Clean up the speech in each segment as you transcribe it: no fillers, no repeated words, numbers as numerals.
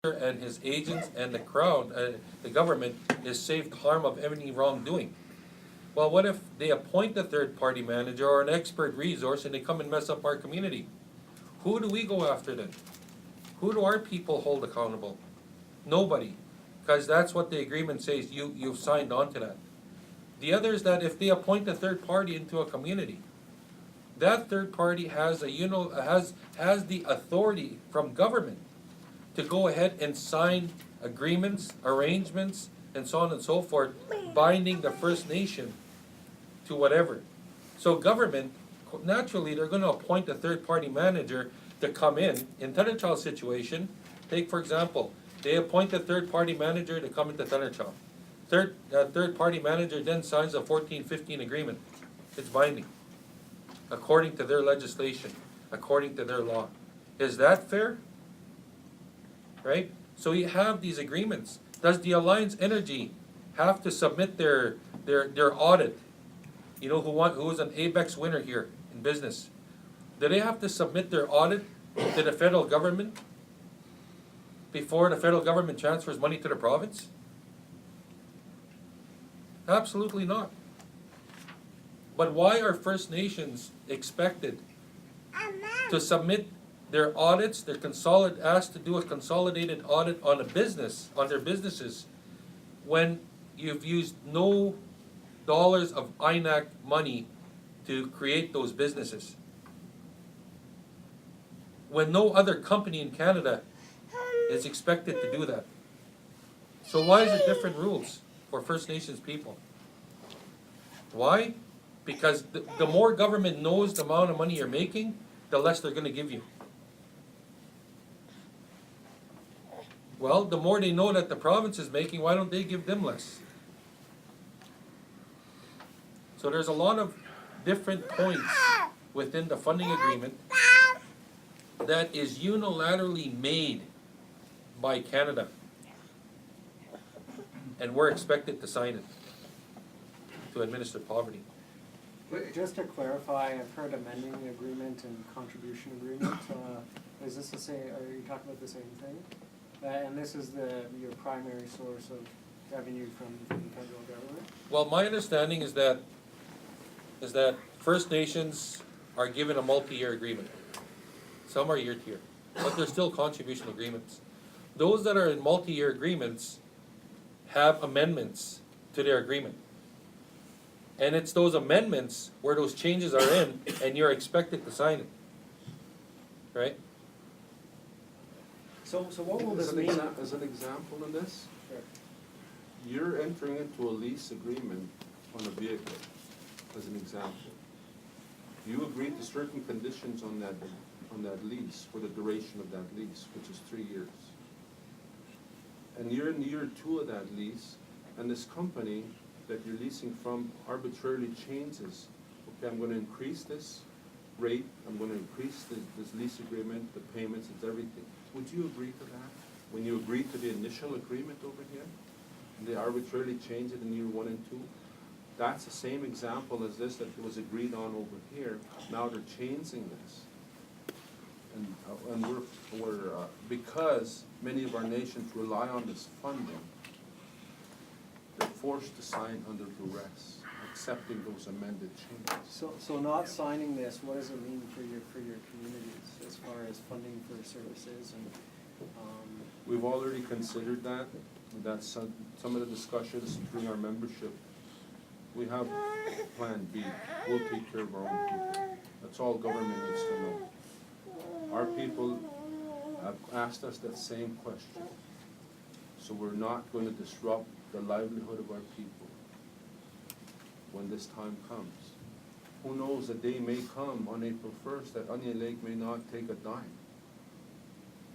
and his agents and the crowd, the government, is safe harm of any wrongdoing. Well, what if they appoint a third-party manager or an expert resource and they come and mess up our community? Who do we go after then? Who do our people hold accountable? Nobody, because that's what the agreement says. You've signed on to that. The other is that if they appoint a third party into a community, that third party has has the authority from government to go ahead and sign agreements, arrangements, and so on and so forth, binding the First Nation to whatever. So government, naturally, they're going to appoint a third-party manager to come in Thunderchild's situation. Take, for example, they appoint a third-party manager to come into Thunderchild. Third-party manager then signs a 14-15 agreement. It's binding, according to their legislation, according to their law. Is that fair? Right? So you have these agreements. Does the Alliance Energy have to submit their audit? You know who was an ABEX winner here in business? Do they have to submit their audit to the federal government before the federal government transfers money to the province? Absolutely not. But why are First Nations expected to submit their audits, asked to do a consolidated audit on a business, on their businesses, when you've used no dollars of INAC money to create those businesses? When no other company in Canada is expected to do that. So why is it different rules for First Nations people? Why? Because the more government knows the amount of money you're making, the less they're going to give you. Well, the more they know that the province is making, why don't they give them less? So there's a lot of different points within the funding agreement that is unilaterally made by Canada. And we're expected to sign it to administer poverty. Just to clarify, I've heard amending the agreement and contribution agreement. Is this the same? Are you talking about the same thing? And this is your primary source of revenue from the federal government? Well, my understanding is that First Nations are given a multi-year agreement. Some are year-to-year, but they're still contribution agreements. Those that are in multi-year agreements have amendments to their agreement. And it's those amendments where those changes are in, and you're expected to sign it. Right? So what will this mean? As an example in this, Sure. you're entering into a lease agreement on a vehicle, as an example. You agree to certain conditions on that lease for the duration of that lease, which is 3 years. And you're in year 2 of that lease, and this company that you're leasing from arbitrarily changes. Okay, I'm going to increase this rate, I'm going to increase this lease agreement, the payments, it's everything. Would you agree to that? When you agree to the initial agreement over here, and they arbitrarily change it in year 1 and 2? That's the same example as this that was agreed on over here. Now they're changing this. And we're because many of our nations rely on this funding, they're forced to sign under duress, accepting those amended changes. So not signing this, what does it mean for your communities as far as funding for services and? We've already considered that. That's some of the discussions during our membership. We have Plan B. We'll take care of our own people. That's all government needs to know. Our people have asked us that same question. So we're not going to disrupt the livelihood of our people when this time comes. Who knows, a day may come on April 1st that Onion Lake may not take a dime.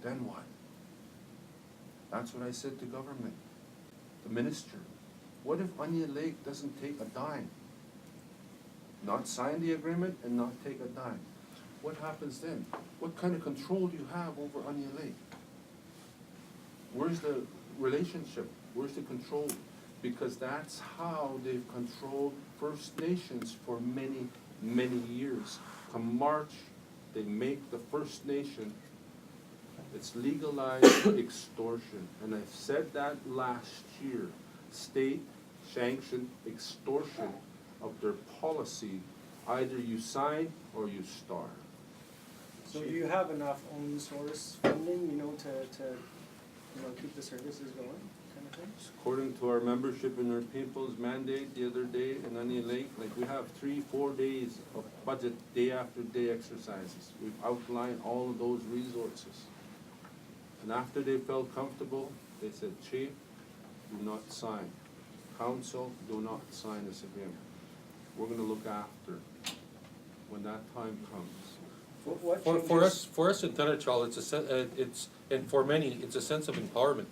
Then what? That's what I said to government, the minister. What if Onion Lake doesn't take a dime? Not sign the agreement and not take a dime. What happens then? What kind of control do you have over Onion Lake? Where's the relationship? Where's the control? Because that's how they've controlled First Nations for many, many years. Come March, they make the First Nation It's legalized extortion, and I've said that last year. State sanctioned extortion of their policy, either you sign or you starve. So do you have enough own source funding, you know, to keep the services going, kind of thing? According to our membership in our people's mandate the other day in Onion Lake, like we have 3-4 days of budget day after day exercises. We've outlined all of those resources. And after they felt comfortable, they said, Chief, do not sign. Council, do not sign this agreement. We're gonna look after when that time comes. What For changes- us in Tenachal, and for many, it's a sense of empowerment,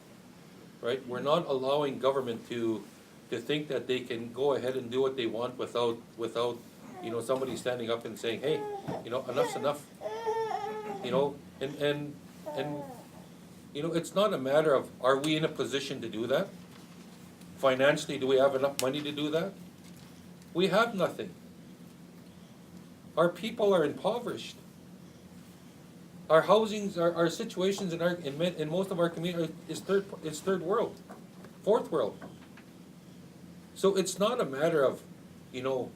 right? We're not allowing government to think that they can go ahead and do what they want without, you know, somebody standing up and saying, hey, you know, enough's enough. You know, and, you know, it's not a matter of, are we in a position to do that? Financially, do we have enough money to do that? We have nothing. Our people are impoverished. Our housings, our situations in most of our community is third world, fourth world. So it's not a matter of, you know,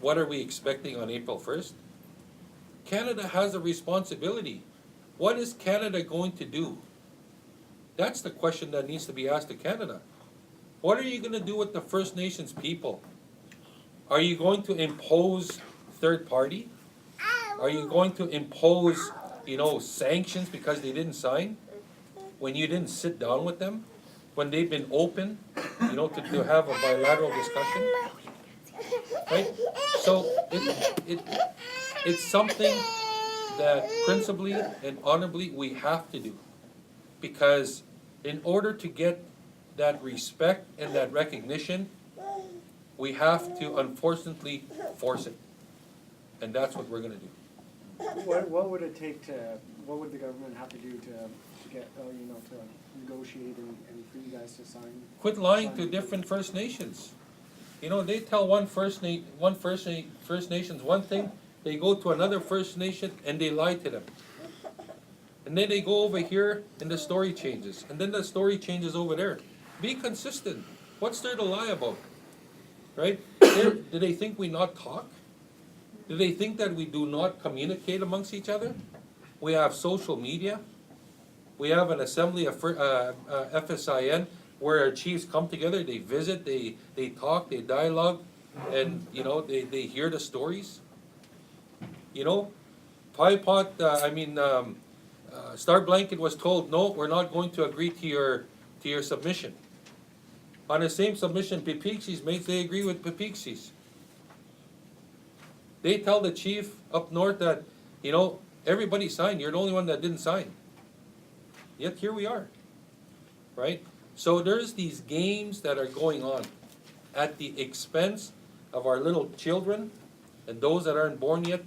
what are we expecting on April 1st? Canada has a responsibility. What is Canada going to do? That's the question that needs to be asked to Canada. What are you gonna do with the First Nations people? Are you going to impose third party? Are you going to impose, you know, sanctions because they didn't sign? When you didn't sit down with them? When they've been open, you know, to have a bilateral discussion? Right? So it's something that principally and honorably we have to do. Because in order to get that respect and that recognition, we have to unfortunately force it. And that's what we're gonna do. What would it take what would the government have to do to get, you know, to negotiate and for you guys to sign? Quit lying to different First Nations. You know, they tell one First Nations one thing, they go to another First Nation and they lie to them. And then they go over here and the story changes, and then the story changes over there. Be consistent. What's there to lie about? Right? Do they think we not talk? Do they think that we do not communicate amongst each other? We have social media. We have an assembly of FSIN where our chiefs come together, they visit, they talk, they dialogue, and you know, they hear the stories. You know, Star Blanket was told, no, we're not going to agree to your submission. On the same submission, Pipixi's mates, they agree with Pipixi's. They tell the chief up north that, you know, everybody signed, you're the only one that didn't sign. Yet here we are, right? So there's these games that are going on at the expense of our little children and those that aren't born yet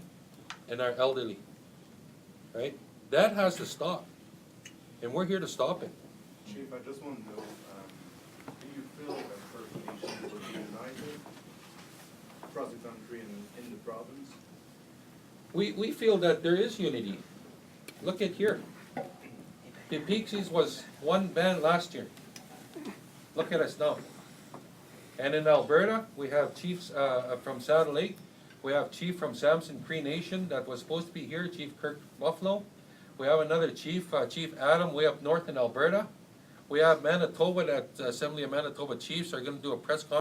and our elderly, right? That has to stop, and we're here to stop it. Chief, I just want to know, do you feel that First Nations will be united across the country and in the province? We feel that there is unity. Look at here. The Pixies was one band last year. Look at us now. And in Alberta, we have chiefs from Saddle Lake. We have chief from Samson Cree Nation that was supposed to be here, Chief Kirk Buffalo. We have another chief, Chief Adam, way up north in Alberta. We have Manitoba, that Assembly of Manitoba Chiefs are gonna do a press conference